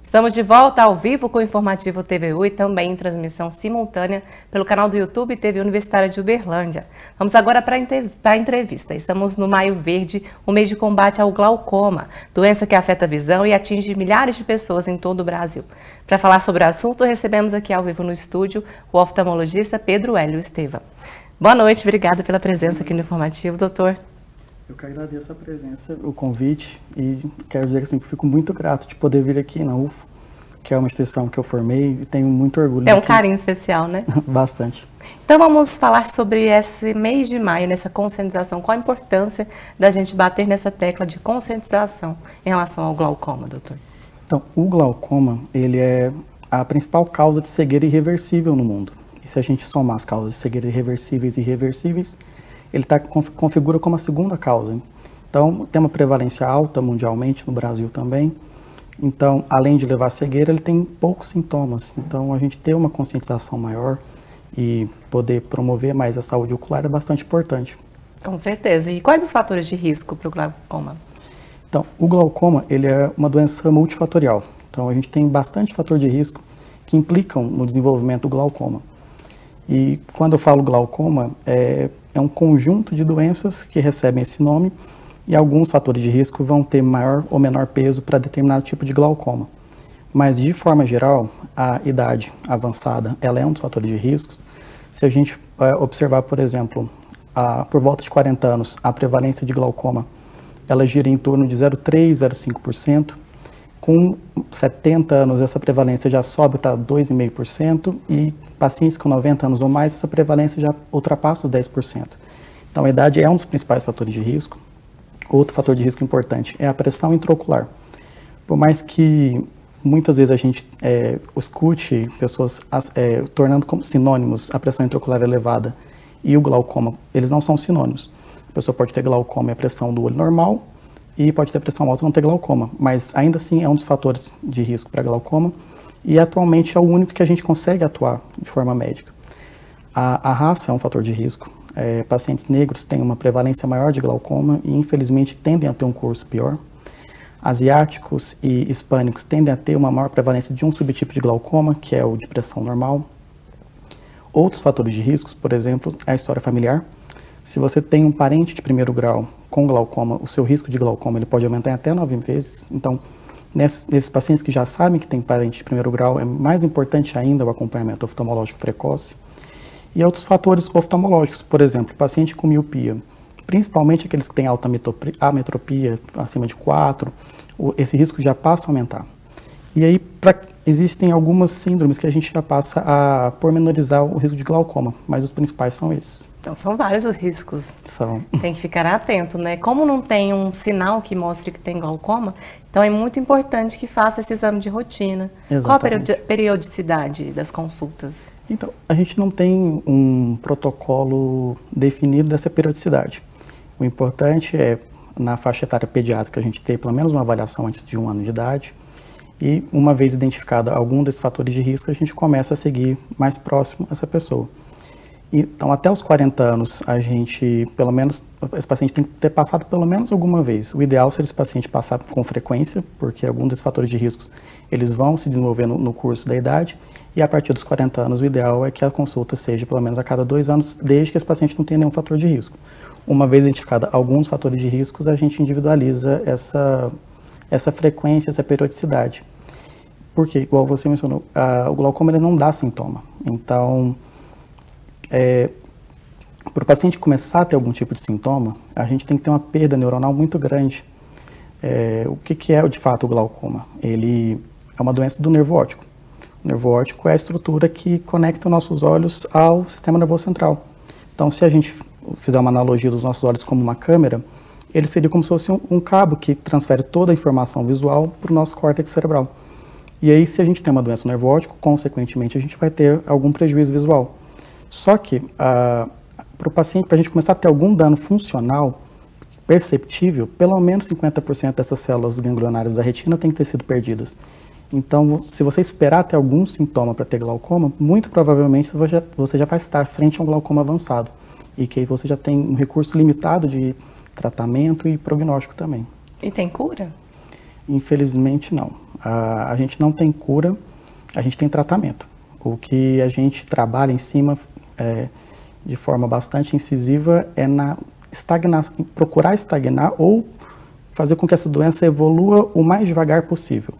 Estamos de volta ao vivo com o Informativo TVU e também em transmissão simultânea pelo canal do YouTube TV Universitária de Uberlândia. Vamos agora para a entrevista. Estamos no Maio Verde, o mês de combate ao glaucoma, doença que afeta a visão e atinge milhares de pessoas em todo o Brasil. Para falar sobre o assunto, recebemos aqui ao vivo no estúdio o oftalmologista Pedro Hélio Esteva. Boa noite, obrigada pela presença aqui no Informativo, doutor. Eu que agradeço a presença, o convite, e quero dizer assim, que fico muito grato de poder vir aqui na UFO, que é uma instituição que eu formei e tenho muito orgulho. É um carinho especial, né? Bastante. Então vamos falar sobre esse mês de maio, nessa conscientização. Qual a importância da gente bater nessa tecla de conscientização em relação ao glaucoma, doutor? Então, o glaucoma, ele é a principal causa de cegueira irreversível no mundo. E se a gente somar as causas de cegueira irreversíveis e irreversíveis, ele configura como a segunda causa. Então, tem uma prevalência alta mundialmente, no Brasil também. Então, além de levar à cegueira, ele tem poucos sintomas. Então, a gente ter uma conscientização maior e poder promover mais a saúde ocular é bastante importante. Com certeza. E quais os fatores de risco para o glaucoma? Então, o glaucoma, ele é uma doença multifatorial. Então, a gente tem bastante fator de risco que implicam no desenvolvimento do glaucoma. E quando eu falo glaucoma, é um conjunto de doenças que recebem esse nome e alguns fatores de risco vão ter maior ou menor peso para determinado tipo de glaucoma. Mas, de forma geral, a idade avançada, ela é um dos fatores de risco. Se a gente observar, por exemplo, por volta de 40 anos, a prevalência de glaucoma, ela gira em torno de 0,3%, 0,5%. Com 70 anos, essa prevalência já sobe para 2,5% e pacientes com 90 anos ou mais, essa prevalência já ultrapassa os 10%. Então, a idade é um dos principais fatores de risco. Outro fator de risco importante é a pressão intraocular. Por mais que muitas vezes a gente escute pessoas tornando como sinônimos a pressão intraocular elevada e o glaucoma, eles não são sinônimos. A pessoa pode ter glaucoma e a pressão do olho normal, e pode ter pressão alta e não ter glaucoma, mas ainda assim é um dos fatores de risco para glaucoma e atualmente é o único que a gente consegue atuar de forma médica. A raça é um fator de risco. Pacientes negros têm uma prevalência maior de glaucoma e infelizmente tendem a ter um curso pior. Asiáticos e hispânicos tendem a ter uma maior prevalência de um subtipo de glaucoma, que é o de pressão normal. Outros fatores de risco, por exemplo, é a história familiar. Se você tem um parente de primeiro grau com glaucoma, o seu risco de glaucoma ele pode aumentar em até 9 vezes. Então, nesses pacientes que já sabem que tem parente de primeiro grau, é mais importante ainda o acompanhamento oftalmológico precoce. E outros fatores oftalmológicos, por exemplo, paciente com miopia, principalmente aqueles que têm alta ametropia, acima de 4, esse risco já passa a aumentar. E aí, existem algumas síndromes que a gente já passa a pormenorizar o risco de glaucoma, mas os principais são esses. Então, são vários os riscos. São. Tem que ficar atento, né? Como não tem um sinal que mostre que tem glaucoma, então é muito importante que faça esse exame de rotina. Exatamente. Qual a periodicidade das consultas? Então, a gente não tem um protocolo definido dessa periodicidade. O importante é, na faixa etária pediátrica, a gente ter pelo menos uma avaliação antes de 1 ano de idade. E uma vez identificado algum desses fatores de risco, a gente começa a seguir mais próximo essa pessoa. Então, até os 40 anos, a gente, pelo menos, esse paciente tem que ter passado pelo menos alguma vez. O ideal seria esse paciente passar com frequência, porque alguns desses fatores de riscos, eles vão se desenvolver no curso da idade, e a partir dos 40 anos, o ideal é que a consulta seja pelo menos a cada 2 anos, desde que esse paciente não tenha nenhum fator de risco. Uma vez identificado alguns fatores de riscos, a gente individualiza essa frequência, essa periodicidade. Porque, igual você mencionou, o glaucoma ele não dá sintoma. Então, para o paciente começar a ter algum tipo de sintoma, a gente tem que ter uma perda neuronal muito grande. O que é de fato o glaucoma? Ele é uma doença do nervo óptico. O nervo óptico é a estrutura que conecta nossos olhos ao sistema nervoso central. Então, se a gente fizer uma analogia dos nossos olhos como uma câmera, ele seria como se fosse um cabo que transfere toda a informação visual para o nosso córtex cerebral. E aí, se a gente tem uma doença no nervo óptico, consequentemente, a gente vai ter algum prejuízo visual. Só que, para o paciente, para a gente começar a ter algum dano funcional perceptível, pelo menos 50% dessas células ganglionares da retina têm que ter sido perdidas. Então, se você esperar ter algum sintoma para ter glaucoma, muito provavelmente você já vai estar frente a um glaucoma avançado. E que aí você já tem um recurso limitado de tratamento e prognóstico também. E tem cura? Infelizmente, não. A gente não tem cura, a gente tem tratamento. O que a gente trabalha em cima de forma bastante incisiva é na procurar estagnar ou fazer com que essa doença evolua o mais devagar possível.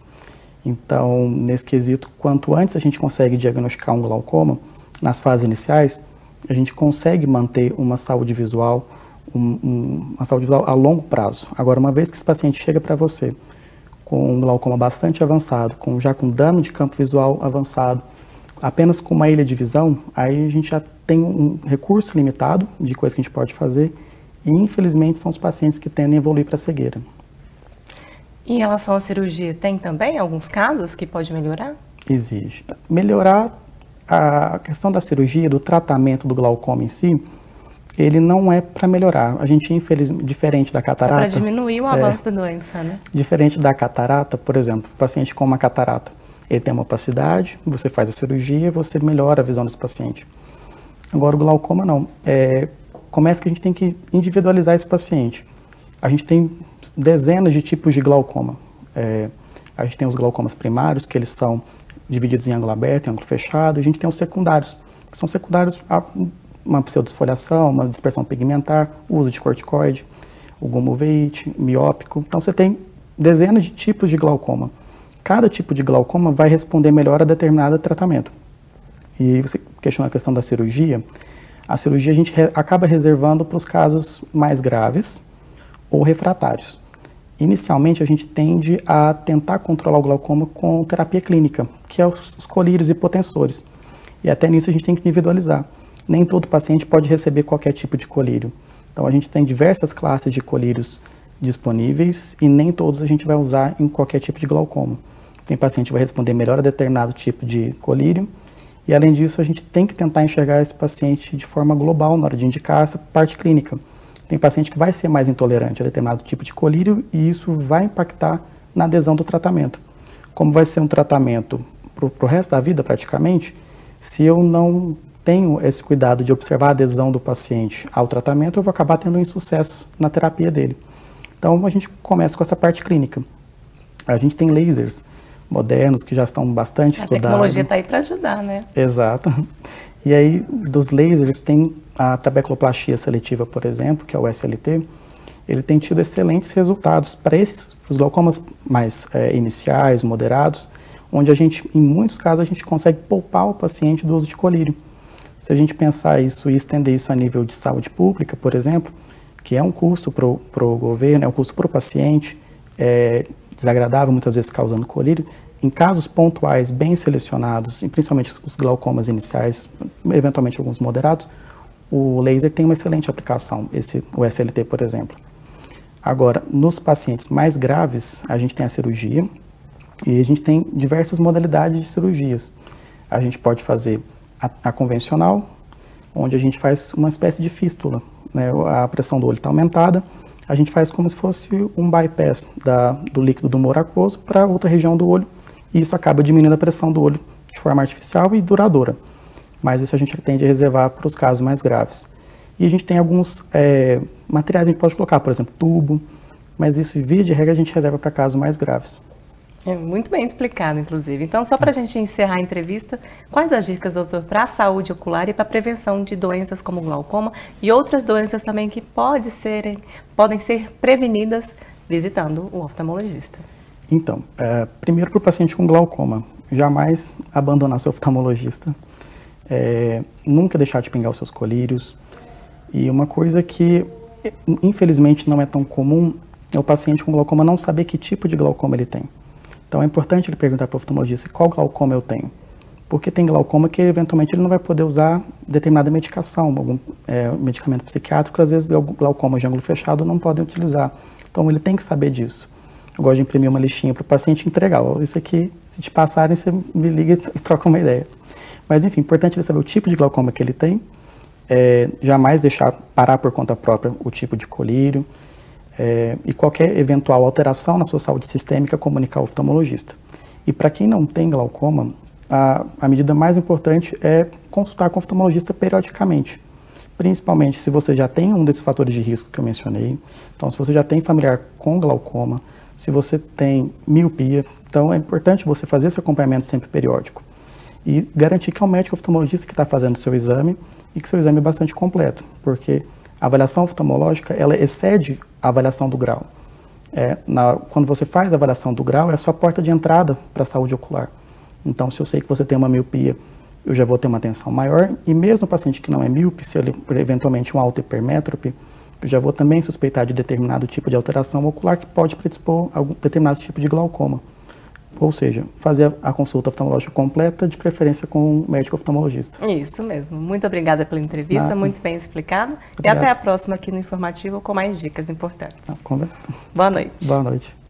Então, nesse quesito, quanto antes a gente consegue diagnosticar um glaucoma, nas fases iniciais, a gente consegue manter uma saúde visual, uma saúde visual a longo prazo. Agora, uma vez que esse paciente chega para você com um glaucoma bastante avançado, já com dano de campo visual avançado, apenas com uma ilha de visão, aí a gente já tem um recurso limitado de coisas que a gente pode fazer e, infelizmente, são os pacientes que tendem a evoluir para a cegueira. Em relação à cirurgia, tem também alguns casos que pode melhorar? Existe. Melhorar a questão da cirurgia, do tratamento do glaucoma em si, ele não é para melhorar. A gente, infelizmente, diferente da catarata... É para diminuir o avanço da doença, né? Diferente da catarata, por exemplo, o paciente com uma catarata, ele tem uma opacidade, você faz a cirurgia, você melhora a visão desse paciente. Agora, o glaucoma não. Começa que a gente tem que individualizar esse paciente. A gente tem dezenas de tipos de glaucoma. A gente tem os glaucomas primários, que eles são divididos em ângulo aberto e ângulo fechado. A gente tem os secundários, que são secundários a uma pseudodesfoliação, uma dispersão pigmentar, o uso de corticoide, o goma-uveíte, miópico. Então, você tem dezenas de tipos de glaucoma. Cada tipo de glaucoma vai responder melhor a determinado tratamento. E você questiona a questão da cirurgia. A cirurgia a gente acaba reservando para os casos mais graves ou refratários. Inicialmente, a gente tende a tentar controlar o glaucoma com terapia clínica, que é os colírios hipotensores. E até nisso a gente tem que individualizar. Nem todo paciente pode receber qualquer tipo de colírio. Então, a gente tem diversas classes de colírios disponíveis e nem todos a gente vai usar em qualquer tipo de glaucoma. Tem paciente que vai responder melhor a determinado tipo de colírio e, além disso, a gente tem que tentar enxergar esse paciente de forma global na hora de indicar essa parte clínica. Tem paciente que vai ser mais intolerante a determinado tipo de colírio e isso vai impactar na adesão do tratamento. Como vai ser um tratamento para o resto da vida, praticamente, se eu não tenho esse cuidado de observar a adesão do paciente ao tratamento, eu vou acabar tendo um insucesso na terapia dele. Então, a gente começa com essa parte clínica. A gente tem lasers modernos que já estão bastante estudados. A tecnologia está aí para ajudar, né? Exato. E aí, dos lasers, tem a trabeculoplastia seletiva, por exemplo, que é o SLT, ele tem tido excelentes resultados para os glaucomas mais iniciais, moderados, onde a gente, em muitos casos, a gente consegue poupar o paciente do uso de colírio. Se a gente pensar isso e estender isso a nível de saúde pública, por exemplo, que é um custo para o governo, é um custo para o paciente, é desagradável muitas vezes ficar usando colírio, em casos pontuais bem selecionados, e principalmente os glaucomas iniciais, eventualmente alguns moderados, o laser tem uma excelente aplicação, o SLT, por exemplo. Agora, nos pacientes mais graves, a gente tem a cirurgia e a gente tem diversas modalidades de cirurgias. A gente pode fazer a convencional, onde a gente faz uma espécie de fístula, né? A pressão do olho está aumentada, a gente faz como se fosse um bypass do líquido do humor aquoso para outra região do olho, e isso acaba diminuindo a pressão do olho de forma artificial e duradoura. Mas isso a gente tende a reservar para os casos mais graves. E a gente tem alguns materiais que a gente pode colocar, por exemplo, tubo, mas isso, via de regra, a gente reserva para casos mais graves. É muito bem explicado, inclusive. Então, só para a gente encerrar a entrevista, quais as dicas, doutor, para a saúde ocular e para a prevenção de doenças como glaucoma e outras doenças também que podem ser prevenidas visitando o oftalmologista? Então, primeiro para o paciente com glaucoma, jamais abandonar seu oftalmologista, nunca deixar de pingar os seus colírios. E uma coisa que, infelizmente, não é tão comum é o paciente com glaucoma não saber que tipo de glaucoma ele tem. Então, é importante ele perguntar para o oftalmologista qual glaucoma eu tenho. Porque tem glaucoma que, eventualmente, ele não vai poder usar determinada medicação, algum medicamento psiquiátrico, às vezes, glaucomas de ângulo fechado não podem utilizar. Então, ele tem que saber disso. Eu gosto de imprimir uma listinha para o paciente entregar. Isso aqui, se te passarem, você me liga e troca uma ideia. Mas, enfim, é importante ele saber o tipo de glaucoma que ele tem, jamais deixar parar por conta própria o tipo de colírio, e qualquer eventual alteração na sua saúde sistêmica, comunicar ao oftalmologista. E para quem não tem glaucoma, a medida mais importante é consultar com o oftalmologista periodicamente, principalmente se você já tem um desses fatores de risco que eu mencionei. Então, se você já tem familiar com glaucoma, se você tem miopia, Então é importante você fazer esse acompanhamento sempre periódico e garantir que é o médico oftalmologista que está fazendo o seu exame e que seu exame é bastante completo, porque a avaliação oftalmológica ela excede a avaliação do grau. Quando você faz a avaliação do grau, é a sua porta de entrada para a saúde ocular. Então, se eu sei que você tem uma miopia, eu já vou ter uma atenção maior, e mesmo o paciente que não é míope, se ele eventualmente um alto hipermétrope, eu já vou também suspeitar de determinado tipo de alteração ocular que pode predispor a algum determinado tipo de glaucoma. Ou seja, fazer a consulta oftalmológica completa, de preferência com um médico oftalmologista. Isso mesmo. Muito obrigada pela entrevista, muito bem explicado. Obrigado. E até a próxima aqui no Informativo com mais dicas importantes. Conversa. Boa noite. Boa noite.